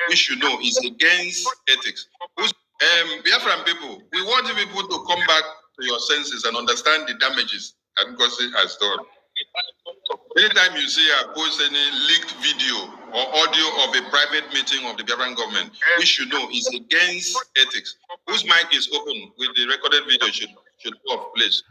which you know is against ethics. Biafran people, we want you people to come back to your senses and understand the damages that Ngozi has done. Anytime you see her post any leaked video or audio of a private meeting of the Biafran government, which you know is against ethics, whose mic is open with the recorded video should go off, please.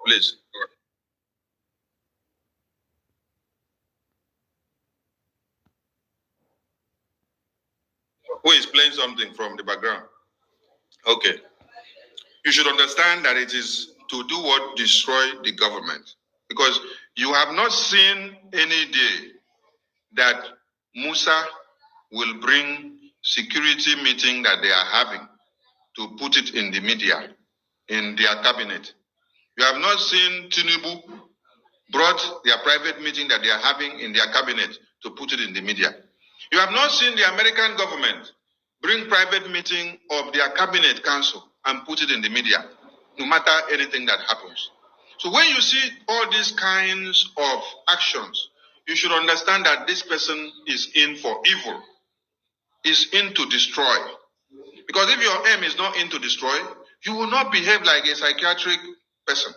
Please. Who is playing something from the background? Okay. You should understand that it is to do what? Destroy the government. Because you have not seen any day that Musa will bring security meeting that they are having to put it in the media, in their cabinet. You have not seen Tinubu brought their private meeting that they are having in their cabinet to put it in the media. You have not seen the American government bring private meeting of their cabinet council and put it in the media, no matter anything that happens. So when you see all these kinds of actions, you should understand that this person is in for evil, is in to destroy. Because if your aim is not in to destroy, you will not behave like a psychiatric person.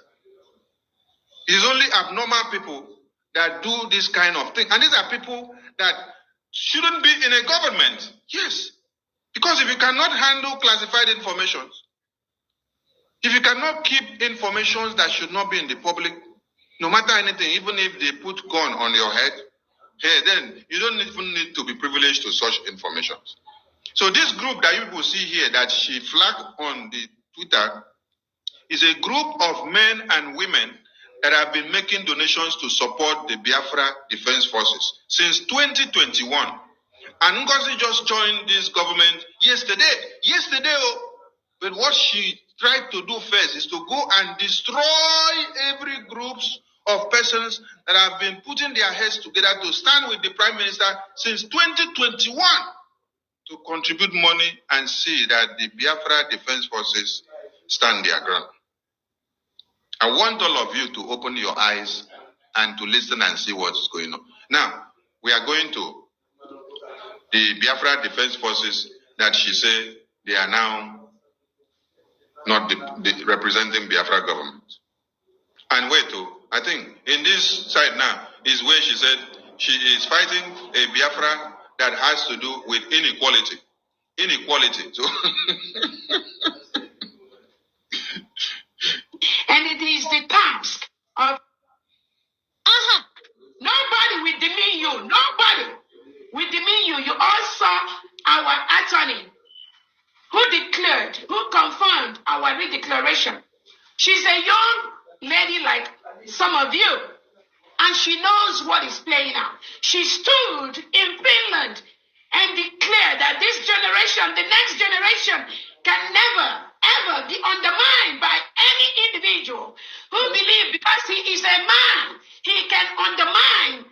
It is only abnormal people that do this kind of thing. And these are people that shouldn't be in a government. Yes. Because if you cannot handle classified information, if you cannot keep information that should not be in the public, no matter anything, even if they put gun on your head, hey, then you don't even need to be privileged to such information. So this group that you will see here that she flagged on the Twitter is a group of men and women that have been making donations to support the Biafra Defense Forces since 2021. And Ngozi just joined this government yesterday. But what she tried to do first is to go and destroy every groups of persons that have been putting their heads together to stand with the Prime Minister since 2021 to contribute money and see that the Biafra Defense Forces stand their ground. I want all of you to open your eyes and to listen and see what's going on. Now, we are going to the Biafra Defense Forces that she said they are now not representing Biafra government. And wait, I think in this side now is where she said she is fighting a Biafra that has to do with inequality. So and it is the task of nobody will demean you. Nobody will demean you. You all saw our attorney who confirmed our redeclaration. She's a young lady like some of you, and she knows what is playing out. She stood in Finland and declared that this generation, the next generation, can never, ever be undermined by any individual who believes because he is a man, he can undermine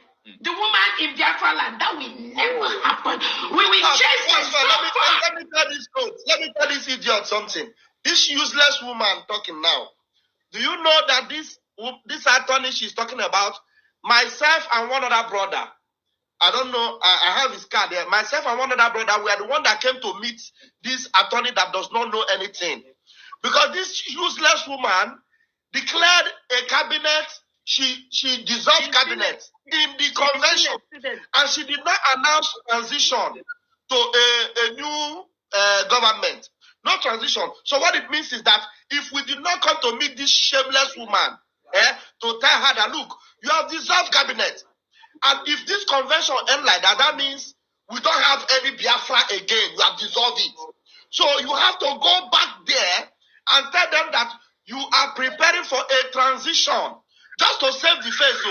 the woman in Biafra land. That will never happen. We will chase them so far. Let me tell this idiot something. This useless woman talking now. Do you know that this attorney she's talking about, myself and one other brother, I don't know, I have his card there. Myself and one other brother, we are the one that came to meet this attorney that does not know anything. Because this useless woman declared a cabinet, she dissolved cabinet in the convention. And she did not announce transition. to a new government. No transition. So what it means is that if we did not come to meet this shameless woman, to tell her that, look, you have dissolved cabinet. And if this convention ends like that, that means we don't have any Biafra again. You have dissolved it. So you have to go back there and tell them that you are preparing for a transition. Just to save the face. So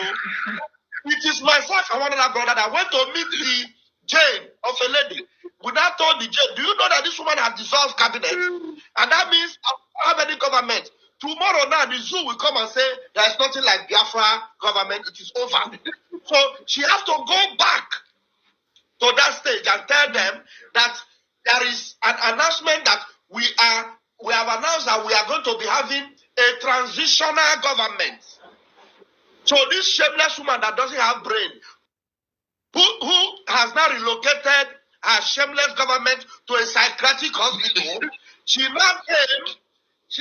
it is myself and one other brother that went to meet the Jane of a lady. We now told the Jane, do you know that this woman has dissolved cabinet? And that means I don't have any government. Tomorrow now the zoo will come and say there is nothing like Biafra government, it is over. So she has to go back to that stage and tell them that there is an announcement that we have announced that we are going to be having a transitional government. So this shameless woman that doesn't have brain, who has now relocated her shameless government to a psychiatric hospital, she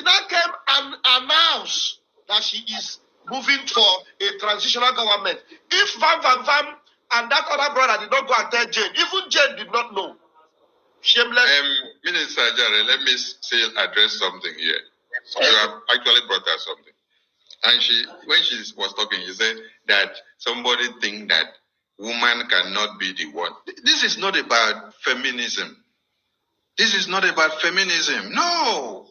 now came and announced that she is moving for a transitional government. If Van and that other brother did not go and tell Jane, even Jane did not know. Shameless. Minister Jare, let me still address something here. You have actually brought out something. And when she was talking, she said that somebody think that woman cannot be the one. This is not about feminism. This is not about feminism. No.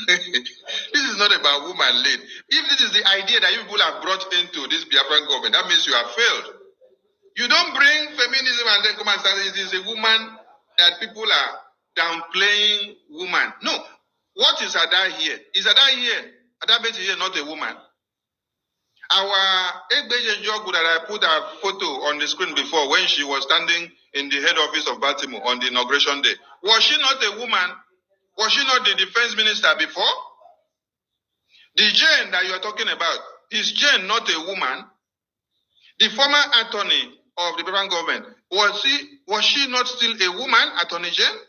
This is not about woman led. If this is the idea that you people have brought into this Biafran government, that means you have failed. You don't bring feminism and then come and say it is a woman that people are downplaying woman. No. What is Ada here? Is Ada here? Ada Betty here not a woman? Our Ekpa Jogu that I put a photo on the screen before when she was standing in the head office of Baltimore on the inauguration day. Was she not a woman? Was she not the defense minister before? The Jane that you are talking about, is Jane not a woman? The former attorney of the Biafran government, was she not still a woman, Attorney Jane?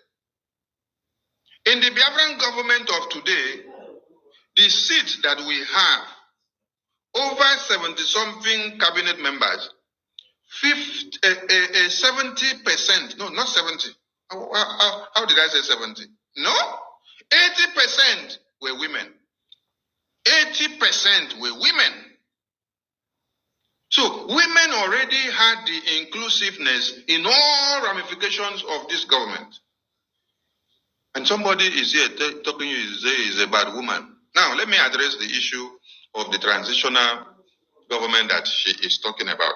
In the Biafran government of today, the seat that we have, over 70-something cabinet members, 70%, no, not 70. How did I say 70? No, 80% were women. 80% were women. So women already had the inclusiveness in all ramifications of this government. And somebody is here talking to you is about woman. Now, let me address the issue of the transitional government that she is talking about.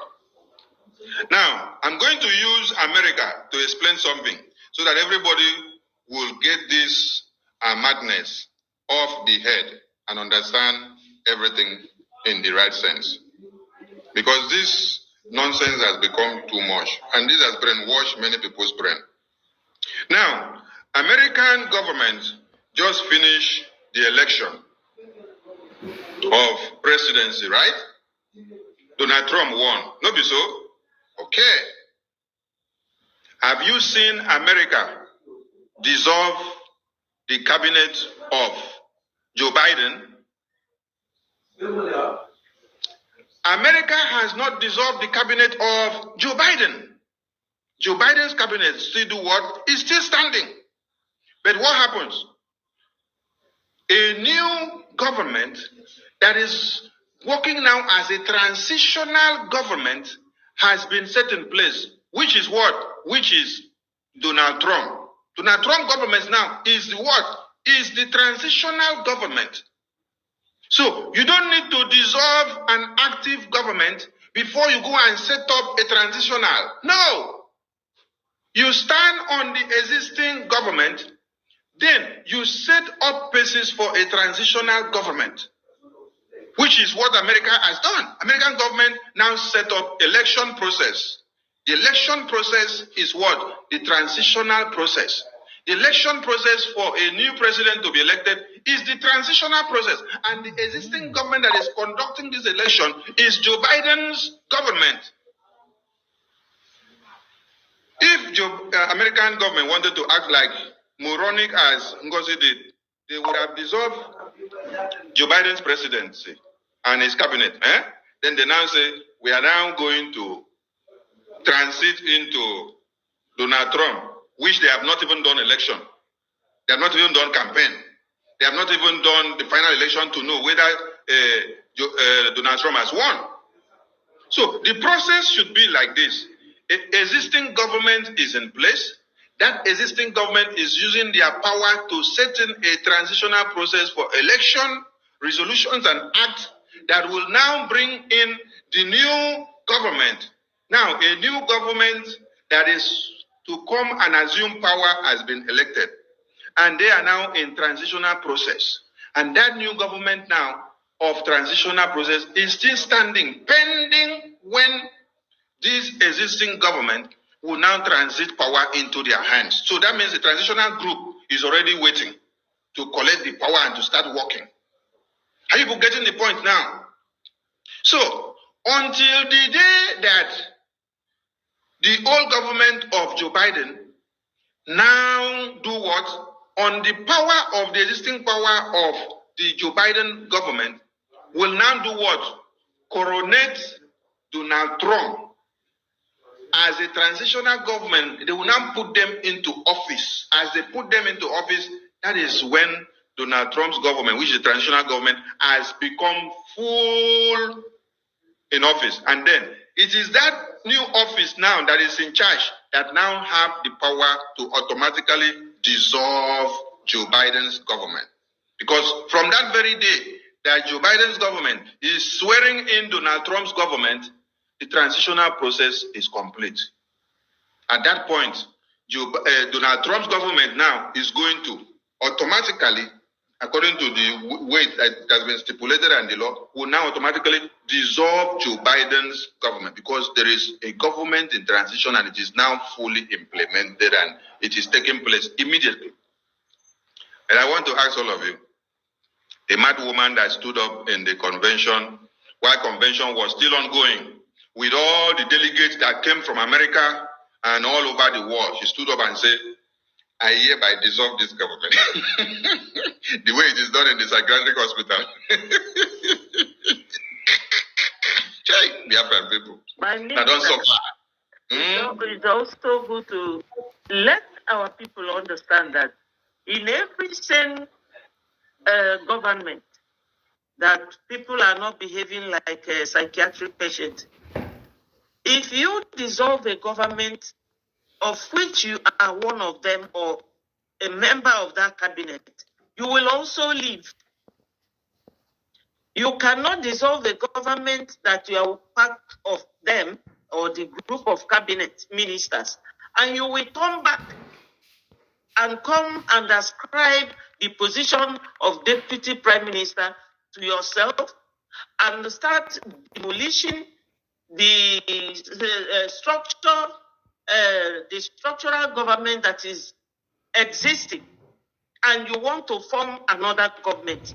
Now, I'm going to use America to explain something so that everybody will get this madness off the head and understand everything in the right sense. Because this nonsense has become too much, and this has brainwashed many people's brain. Now, American government just finished the election of presidency, right? Donald Trump won. No be so? Okay. Have you seen America dissolve the cabinet of Joe Biden? America has not dissolved the cabinet of Joe Biden. Joe Biden's cabinet still do what? It's still standing. But what happens? A new government that is working now as a transitional government has been set in place. Which is what? Which is Donald Trump. Donald Trump government now is the what? Is the transitional government. So you don't need to dissolve an active government before you go and set up a transitional. No. You stand on the existing government, then you set up basis for a transitional government, which is what America has done. American government now set up election process. The election process is what? The transitional process. The election process for a new president to be elected is the transitional process. And the existing government that is conducting this election is Joe Biden's government. If American government wanted to act like moronic as Ngozi did, they would have dissolved Joe Biden's presidency and his cabinet. Then they now say, we are now going to transit into Donald Trump. which they have not even done election. They have not even done campaign. They have not even done the final election to know whether Donald Trump has won. So the process should be like this. Existing government is in place. That existing government is using their power to set in a transitional process for election, resolutions, and acts that will now bring in the new government. Now, a new government that is to come and assume power has been elected. And they are now in transitional process. And that new government now of transitional process is still standing, pending when this existing government will now transit power into their hands. So that means the transitional group is already waiting to collect the power and to start working. Are you getting the point now? So until the day that the old government of Joe Biden now do what? On the power of the existing power of the Joe Biden government will now do what? Coronate Donald Trump as a transitional government. They will now put them into office. As they put them into office, that is when Donald Trump's government, which is the transitional government, has become full in office. And then it is that new office now that is in charge that now have the power to automatically dissolve Joe Biden's government. Because from that very day that Joe Biden's government is swearing in Donald Trump's government, the transitional process is complete. At that point, Donald Trump's government now is going to automatically, according to the way that has been stipulated in the law, will now automatically dissolve Joe Biden's government because there is a government in transition and it is now fully implemented and it is taking place immediately. And I want to ask all of you, a mad woman that stood up in the convention, while convention was still ongoing, with all the delegates that came from America and all over the world, she stood up and said, I hereby dissolve this government. The way it is done in the psychiatric hospital. Biafra people. I don't suffer. It's also good to let our people understand that in every sane government, that people are not behaving like a psychiatric patient. If you dissolve a government of which you are one of them or a member of that cabinet, you will also leave. You cannot dissolve a government that you are part of them or the group of cabinet ministers, and you will come back and come and ascribe the position of deputy prime minister to yourself and start demolishing the structural government that is existing, and you want to form another government.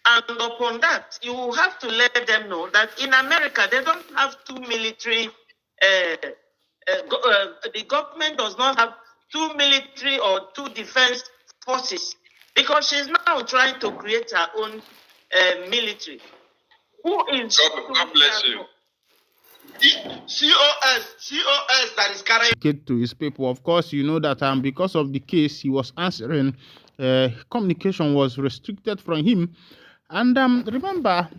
And upon that, you will have to let them know that in America, they don't have two military, the government does not have two military or two defense forces, because she's now trying to create her own military. Who is... God bless you. COS that is carrying to his people. Of course, you know that because of the case he was answering, communication was restricted from him. And remember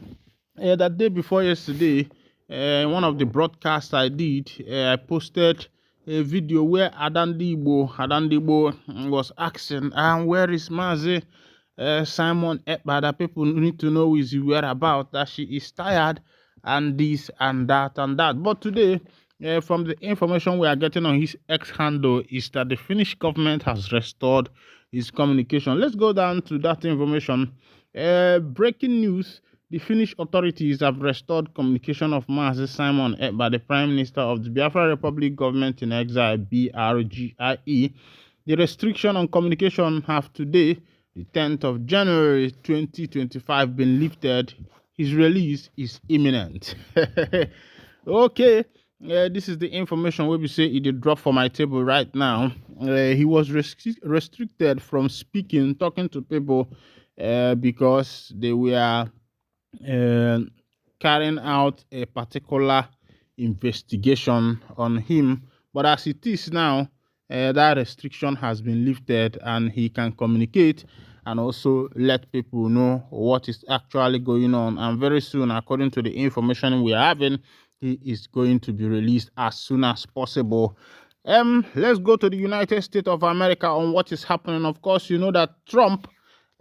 that day before yesterday, one of the broadcasts I did, I posted a video where Ohanezendigbo was asking, where is Mazi Simon Ekpa, that people need to know his whereabouts, that she is tired and this and that and that. But today, from the information we are getting on his X handle, is that the Finnish government has restored his communication. Let's go down to that information. Breaking news: the Finnish authorities have restored communication of Mazi Simon Ekpa, the Prime Minister of the Biafra Republic Government in Exile, BRGIE. The restriction on communication have today, the 10th of January 2025, been lifted. His release is imminent. Okay, this is the information where we say it did drop for my table right now. He was restricted from speaking, talking to people, because they were carrying out a particular investigation on him. But as it is now, that restriction has been lifted and he can communicate and also let people know what is actually going on. And very soon, according to the information we are having, he is going to be released as soon as possible. Let's go to the United States of America on what is happening. Of course, you know that Trump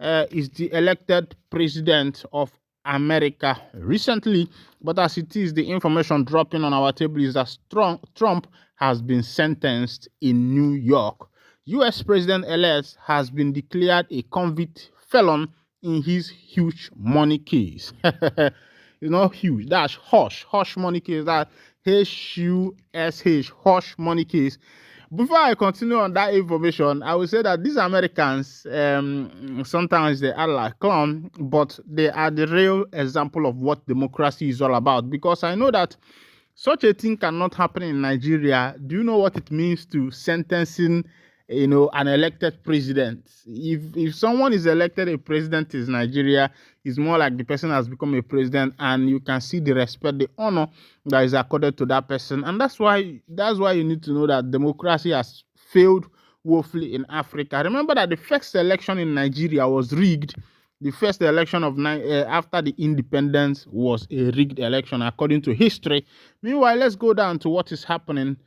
is the elected president of America recently, but as it is, the information dropping on our table is that Trump has been sentenced in New York. U.S. President-elect has been declared a convict felon in his huge money case. It's not huge, that's hush money case, that Hush hush money case. Before I continue on that information, I will say that these Americans, sometimes they are like clown, but they are the real example of what democracy is all about. Because I know that such a thing cannot happen in Nigeria. Do you know what it means to sentencing, an elected president? If someone is elected a president in Nigeria, it's more like the person has become a president, and you can see the respect, the honor that is accorded to that person. And that's why you need to know that democracy has failed woefully in Africa. Remember that the first election in Nigeria was rigged. The first election of after the independence was a rigged election according to history. Meanwhile, let's go down to what is happening.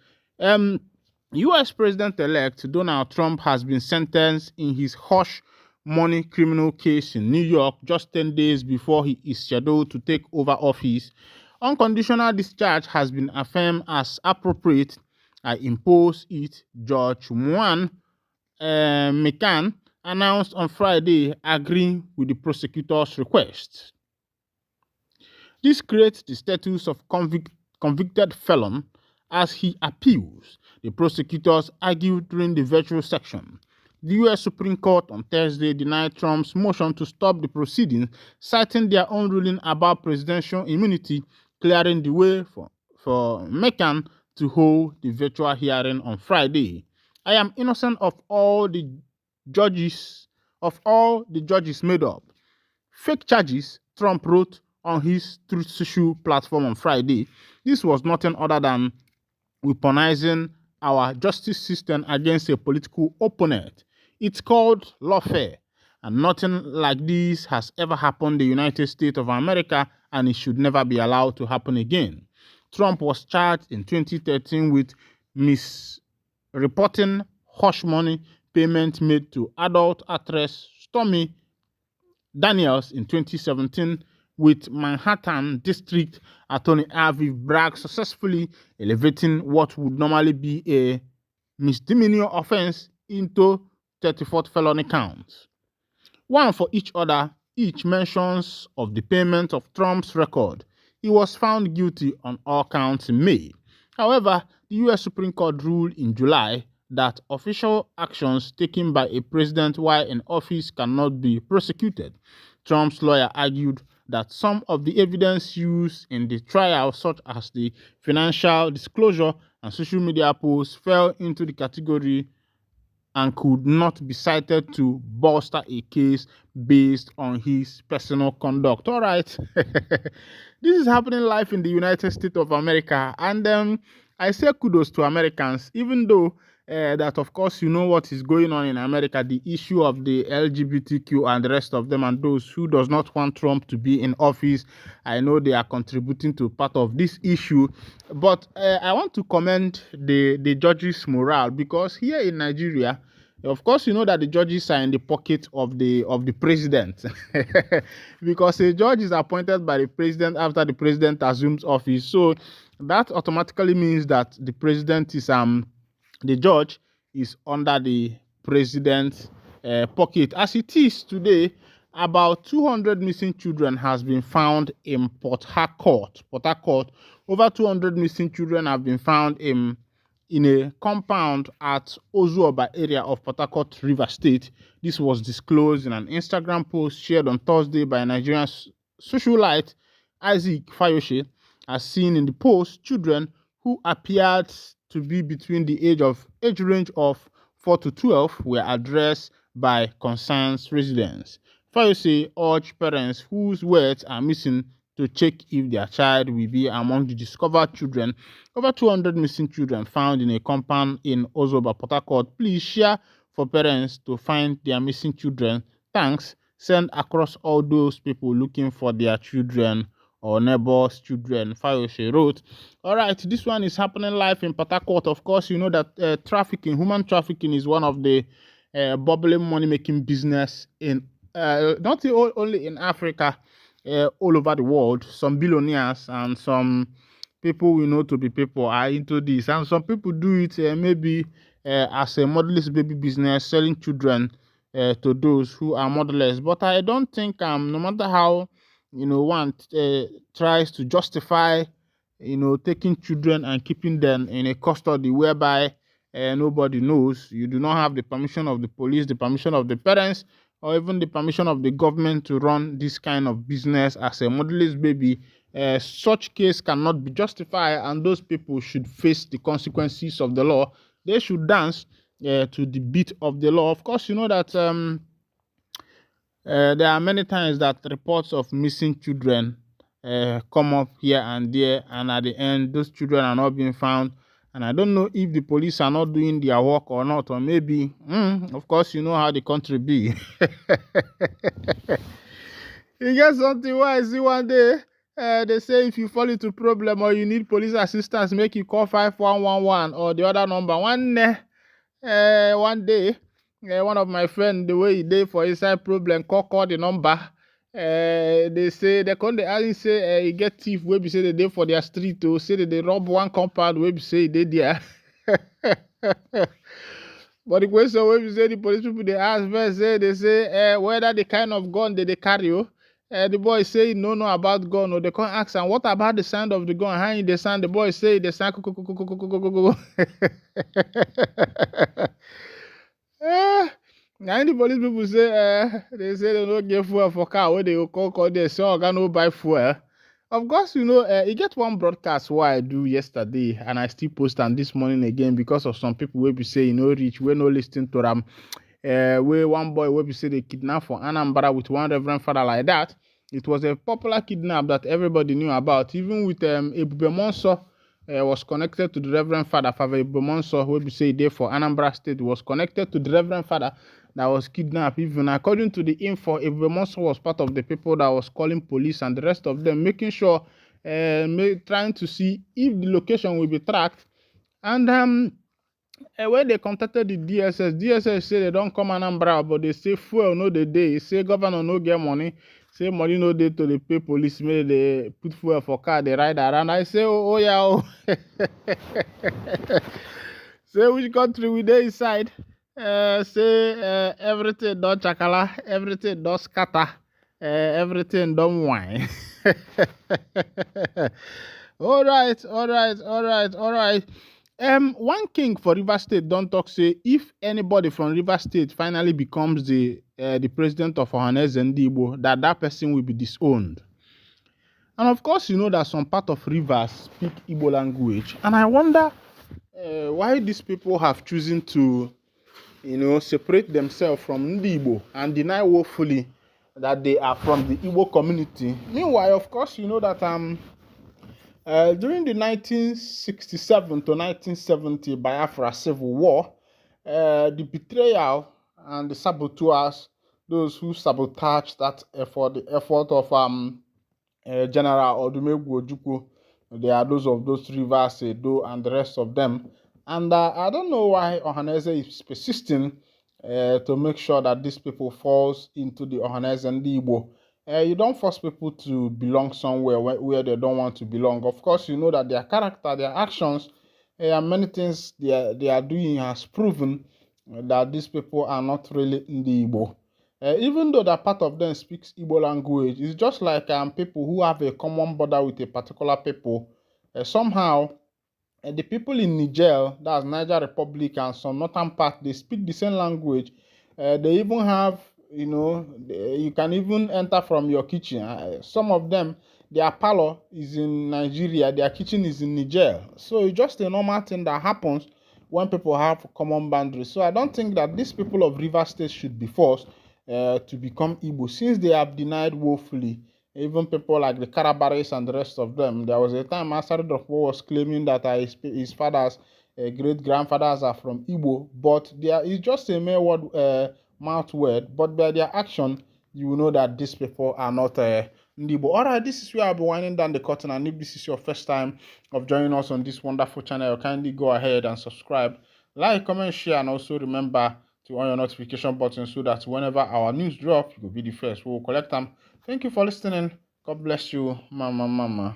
U.S. President-elect Donald Trump has been sentenced in his hush money criminal case in New York just 10 days before he is scheduled to take over office. Unconditional discharge has been affirmed as appropriate. I impose it, Judge Juan McCann announced on Friday, agreeing with the prosecutor's request. This creates the status of convicted felon as he appeals, the prosecutors argued during the virtual section. The U.S. Supreme Court on Thursday denied Trump's motion to stop the proceedings, citing their own ruling about presidential immunity, clearing the way for McCann to hold the virtual hearing on Friday. I am innocent of all the judges made up. Fake charges, Trump wrote on his Truth Social platform on Friday. This was nothing other than weaponizing our justice system against a political opponent. It's called lawfare, and nothing like this has ever happened in the United States of America, and it should never be allowed to happen again. Trump was charged in 2013 with misreporting hush money payment made to adult actress Stormy Daniels in 2017, with Manhattan District Attorney Aviv Bragg successfully elevating what would normally be a misdemeanor offense into 34th felony counts. One for each mentions of the payment of Trump's record. He was found guilty on all counts in May. However, the U.S. Supreme Court ruled in July that official actions taken by a president while in office cannot be prosecuted. Trump's lawyer argued that some of the evidence used in the trial, such as the financial disclosure and social media posts, fell into the category and could not be cited to bolster a case based on his personal conduct. All right. This is happening live in the United States of America. And I say kudos to Americans, even though that, of course, you know what is going on in America, the issue of the LGBTQ and the rest of them, and those who does not want Trump to be in office. I know they are contributing to part of this issue, but I want to commend the judges' morale, because here in Nigeria, of course, you know that the judges are in the pocket of the president, because a judge is appointed by the president after the president assumes office. So that automatically means that the president is the judge is under the president's pocket. As it is today, about 200 missing children has been found in Port Harcourt. Over 200 missing children have been found in a compound at Ozuoba area of Port Harcourt, River State. This was disclosed in an Instagram post shared on Thursday by Nigerian socialite Isaac Fayose. As seen in the post, children who appeared to be between the age range of 4 to 12 were addressed by concerned residents. Fayose urged parents whose words are missing to check if their child will be among the discovered children. Over 200 missing children found in a compound in Ozoba, Port Harcourt. Please share for parents to find their missing children. Thanks. Send across all those people looking for their children or neighbors' children. Fayose wrote. All right, this one is happening live in Port Harcourt. Of course, you know that trafficking, human trafficking, is one of the bubbling money-making business in not only in Africa, all over the world. Some billionaires and some people we know to be people are into this, and some people do it maybe as a motherless baby business, selling children to those who are motherless. But I don't think no matter how one tries to justify taking children and keeping them in a custody whereby nobody knows, you do not have the permission of the police, the permission of the parents, or even the permission of the government to run this kind of business as a motherless baby. Such case cannot be justified, and those people should face the consequences of the law. They should dance to the beat of the law. Of course, you know that there are many times that reports of missing children come up here and there, and at the end, those children are not being found. And I don't know if the police are not doing their work or not, or maybe, of course, you know how the country be. You get something where I see one day, they say if you fall into problem or you need police assistance, make you call 5111 or the other number. One day, one of my friends, the way he did for inside problem, call the number. They say they come, they say he get thief wey be say they dey for their street to say that they rob one compound wey be say they there. But the question wey be say the police people they ask first, they say whether the kind of gun they carry. The boy say he no know about gun, or they can't ask him what about the sound of the gun, how in the sound. The boy say the sound now the police people say they say they don't get fuel for car where they go call they say oga no buy fuel. Of course, you know, you get one broadcast what I do yesterday, and I still post on this morning again because of some people will be saying no reach, we no listening to them. Where one boy will be say they kidnap for Anambra with one reverend father like that. It was a popular kidnap that everybody knew about, even with Ebube Monso was connected to the reverend father. Father Ebube Monso, will be say there for Anambra State, was connected to the reverend father that was kidnapped. Even according to the info, Ekpa was part of the people that was calling police and the rest of them, making sure, trying to see if the location will be tracked. And when they contacted the DSS say they don't come Anambra, but they say fuel no the day. Say governor no get money. Say money no day to the pay police. Maybe they put fuel for car, they ride around. I say, oh yeah, oh. Say which country we dey inside? Say everything don chakala, everything don scatter, everything don whine. All right. One king for Rivers State don't talk say if anybody from Rivers State finally becomes the president of Ohanezendigbo, that person will be disowned. And of course, you know that some part of Rivers speak Igbo language, and I wonder why these people have chosen to, separate themselves from Igbo and deny woefully that they are from the Igbo community. Meanwhile, of course, you know that during the 1967 to 1970 Biafra Civil War, the betrayal and the saboteurs, those who sabotaged that effort, the effort of General Odumegwu Ojukwu, they are those of those Rivers, Edo, and the rest of them. And I don't know why Ohaneze is persisting to make sure that these people falls into the Ohanezendigbo. You don't force people to belong somewhere where they don't want to belong. Of course, you know that their character, their actions, and many things they are doing has proven that these people are not really in the Igbo. Even though that part of them speaks Igbo language, it's just like people who have a common border with a particular people. Somehow, the people in Niger, that's Niger Republic, and some northern part, they speak the same language. They even have, you can even enter from your kitchen. Some of them, their parlor is in Nigeria, their kitchen is in Niger. So it's just a normal thing that happens when people have common boundaries. So I don't think that these people of Rivers State should be forced to become Igbo, since they have denied woefully even people like the Karabaris and the rest of them. There was a time Asari was claiming that his father's great grandfathers are from Igbo, but it's just a mere word, mouth word, but by their action, you will know that these people are not Ndibo. Alright, this is where I'll be winding down the curtain, and if this is your first time of joining us on this wonderful channel, kindly go ahead and subscribe, like, comment, share, and also remember to on your notification button so that whenever our news drop, you will be the first. We will collect them. Thank you for listening. God bless you, mama.